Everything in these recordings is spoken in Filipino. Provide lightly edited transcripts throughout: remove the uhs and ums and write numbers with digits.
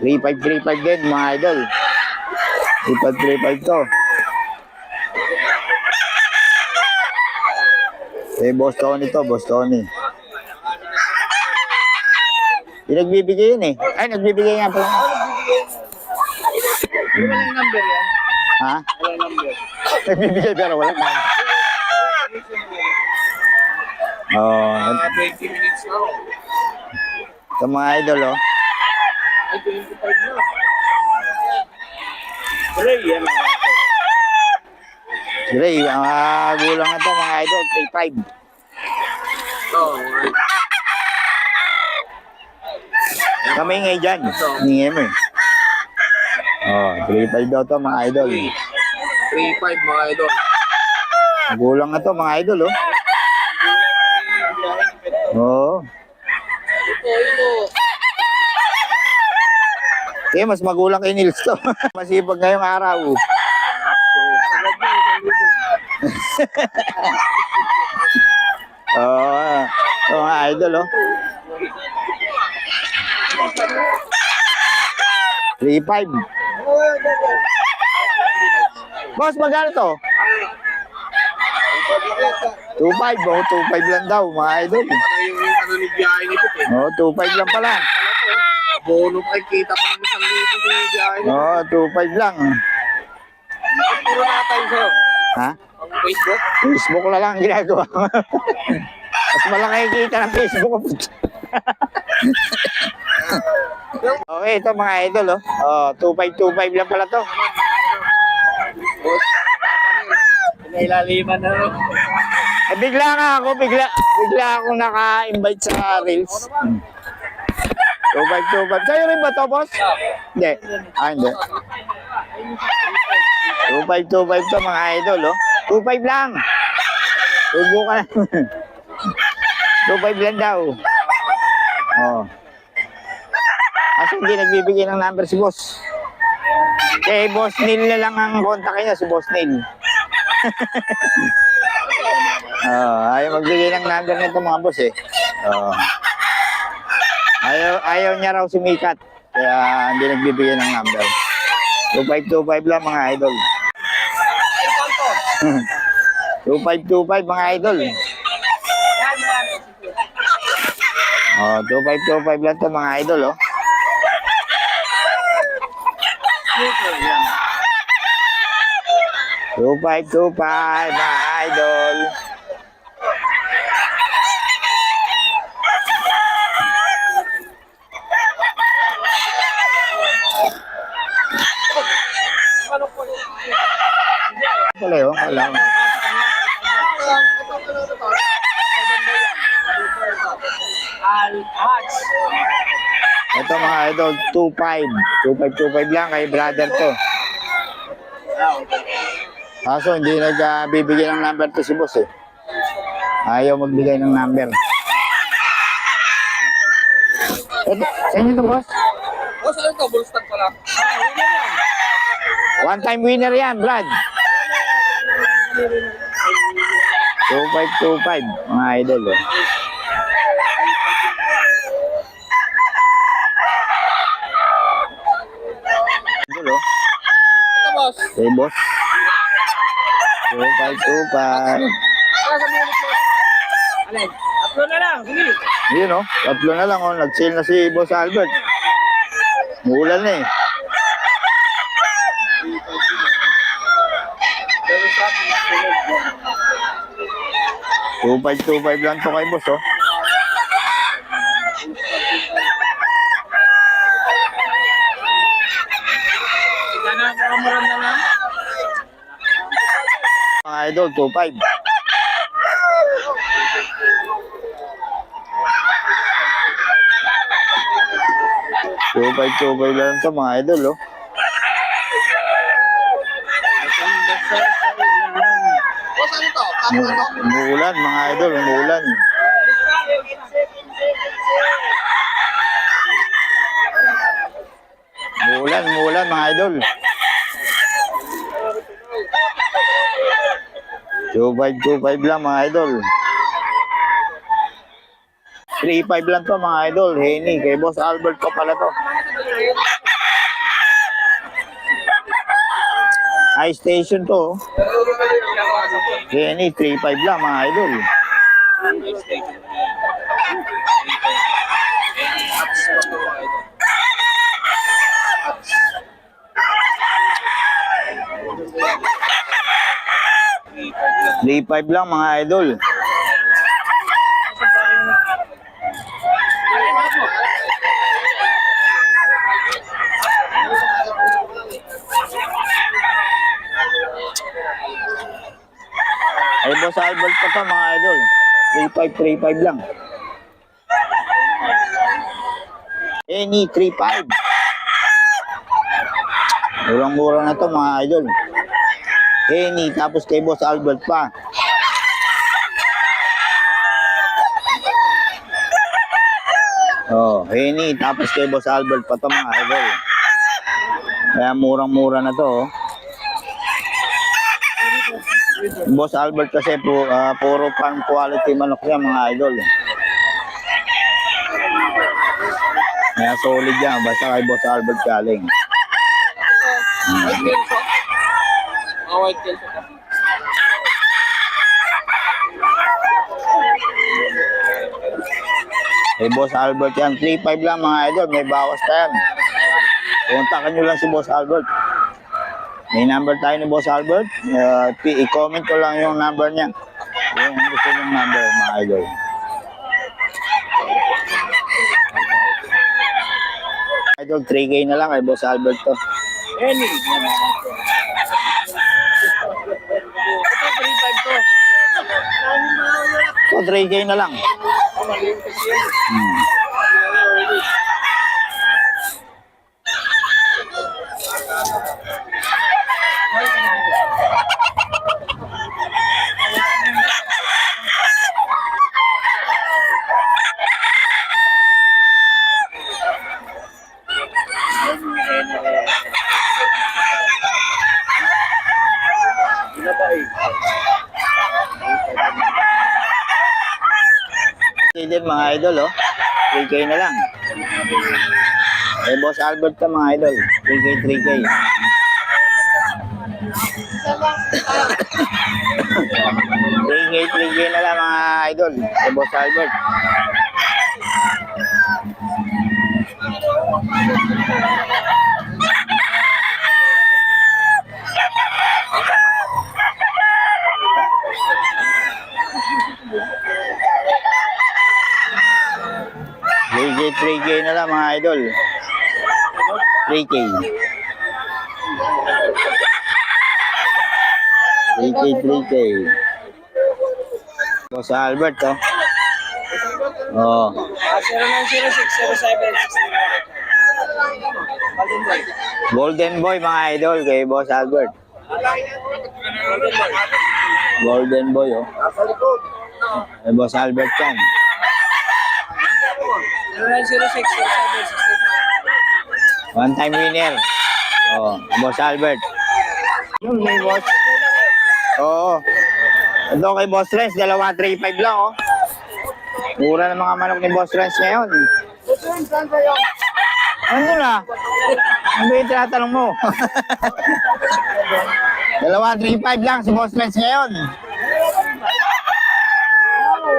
3.5 din mga idol. 3.5 to. Boss Tony to, Boss Tony. Nagbibigay yun eh. Ay, nagbibigay nga pala. Walang number yan. Ha? Walang number. Nagbibigay pero walang number. Oh, 20 minutes na. ito mga idol oh. Ay, 25 na. Ray, yan. Ray, gulang na to mga idol, 3.5. Oo. Kami ngay dyan, hingin mo eh. Oh, 3.5 daw to mga idol. 3.5 mga idol. Gulang na to mga idol oh. Oo. Mas magulang kay Nils to. Masipag ngayong araw. Mga idol oh. 3.5. Boss, magkano to? 2.5 oh, 2.5 lang daw mga idol. Ano ni biyahe nito eh. Oh, 2.5 lang pala. Bono pa kita pa ng 1,000 ni biyahe nito. Oh, 2.5 lang. Puro na tayo sa'yo. Ha? Ang Facebook? Facebook na lang ang ginagawa. Mas malaki kita ng Facebook. Okay, ito mga idol oh. Oh, 2.5 lang pala to. Pinailaliman na rin. Bigla akong naka-invite sa Reels. 2.5. Sa'yo rin ba to, boss? Hindi. Hindi. 2.5 to mga idol, oh. 2.5 lang. Tubo ka na. 2.5 lang daw. Oh. Kasi hindi nagbibigay ng number si boss. Kay Boss Neil na lang ang kontakin niya, si Boss Neil. Ayaw magbigay ng number nito mga boss eh. Ayaw niya raw sumikat. Kaya hindi nagbibigay ng number. 2525 lang mga idol. 2525 mga idol. 2525 lang to mga idol oh. 2525 mga idol. Pala yun, alam. Ito mga idol, 2525 lang kay brother to. Kaso hindi nagbibigay ng number to si boss eh. Ayaw magbigay ng number. Ito, sa inyo to boss? Boss, ano ito? Bullstock pala. One time winner yan, Brad. 2525 mga idol oh. Idol oh. Ito, boss. Okay, boss. 2525. Alin? Tatlo na lang. Sige. Yun oh, tatlo na lang oh. Nag-sale na si Boss Albert. Muulan na eh. Two five lang to kay boss oh. Sana kamaran na lang. Mga idol, 2.5. Two five lang to mga idol oh. Boss, ano to? Paano to? Umuulan mga idol, umuulan. Umuulan mga idol. 2525 lang mga idol. 35 lang to mga idol. Henny, kay Boss Albert ko pala to. High station to. Kenny, 3.5 lang mga idol. $3.5 lang mga idol. Ay, Boss Albert pa to mga idol. 3.5 lang. Any 3.5. Murang-mura na to mga idol. Any, tapos kay Boss Albert pa. Oh, Any, tapos kay Boss Albert pa to mga idol. Kaya murang-mura na to. Oh. Boss Albert kasi puro farm quality manok niya mga idol. Kaya solid yan, basta kay Boss Albert galing. White Kelso. Kay Boss Albert yan, 3.5 lang mga idol, may bawas pa yan. Kontakan nyo lang si Boss Albert. May number tayo ni Boss Albert. I-comment ko lang yung number niya. Yung gusto yung number mga idol. Idol, 3K na lang kay Boss Albert to. Any. Ito, 3.5 to. So, 3K na lang. Din mga idol, oh. 3K na lang. Eh, Boss Albert ka mga idol. 3K. 3K na lang mga idol. Eh, Boss Albert. $3K na lang mga idol. 3K. 3K. Boss Albert, oh. Oh. 090607 Golden Boy mga idol kay Boss Albert. Golden Boy, oh. Kay Boss Albert yan. 090607 One time winner. Oh, Boss Albert. Yung may boss. Oo. Ito kay Boss Renz, dalawa 3.5 lang, oh. Mura ng mga manok ni Boss Renz ngayon. Ano na? Ano ba yung tinatanong mo? Dalawa 3.5 lang si Boss Renz ngayon.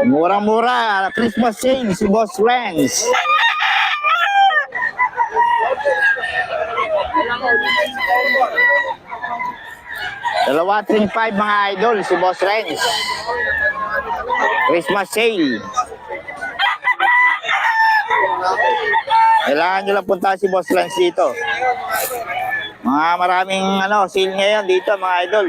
Murang-mura. Christmas sale si Boss Renz. Dalawa 3.5 mga idol si Boss Renz. Christmas sale. Kailangan nyo lang punta si Boss Renz dito. Mga maraming sale ngayon dito mga idol.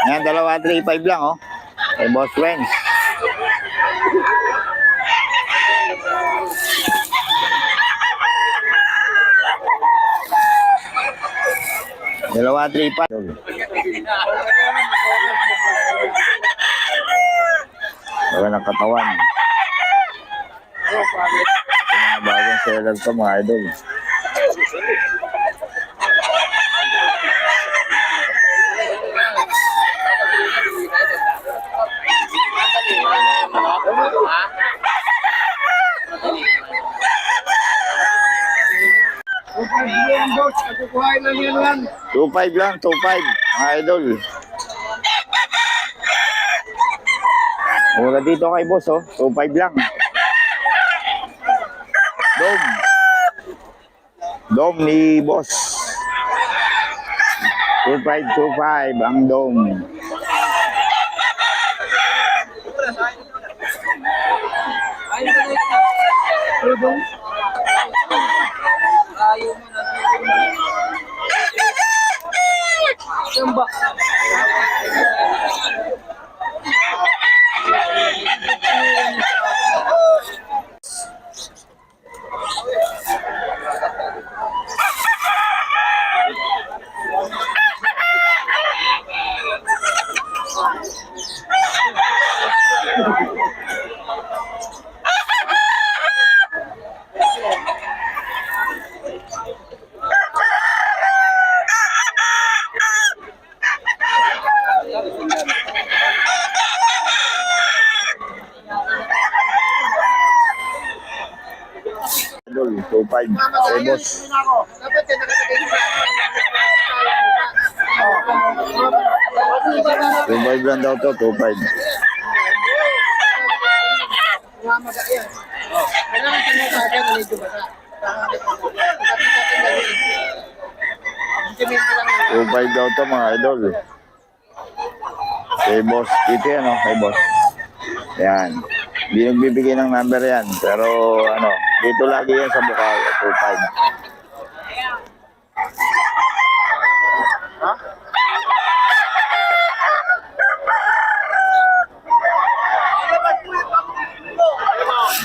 Yan, dalawa 3.5 lang, oh. Kay Boss Renz. Dalawa 3.5. Wala ng katawan. Mga bagong seller to mga idol. kukuhain lang yan lang. 2.5 lang, 2.5 mga idol. Mura dito kay boss, oh. 2.5 lang. Dome ni boss. 2.5 ang dome. Idol, 2.5 kay boss. Dapat yan nakalagay sa 2.5 lang daw to, 2.5. Mamaga yan. Kailangan sa mga kaya na medyo bata. Sentimento lang yan. 2.5 daw to mga idol. Kay boss, dito yan oh, kay boss. Yan. Hindi nagbibigay ng number yan. Pero ano, dito lagi yan sa Bukaw, 2.5.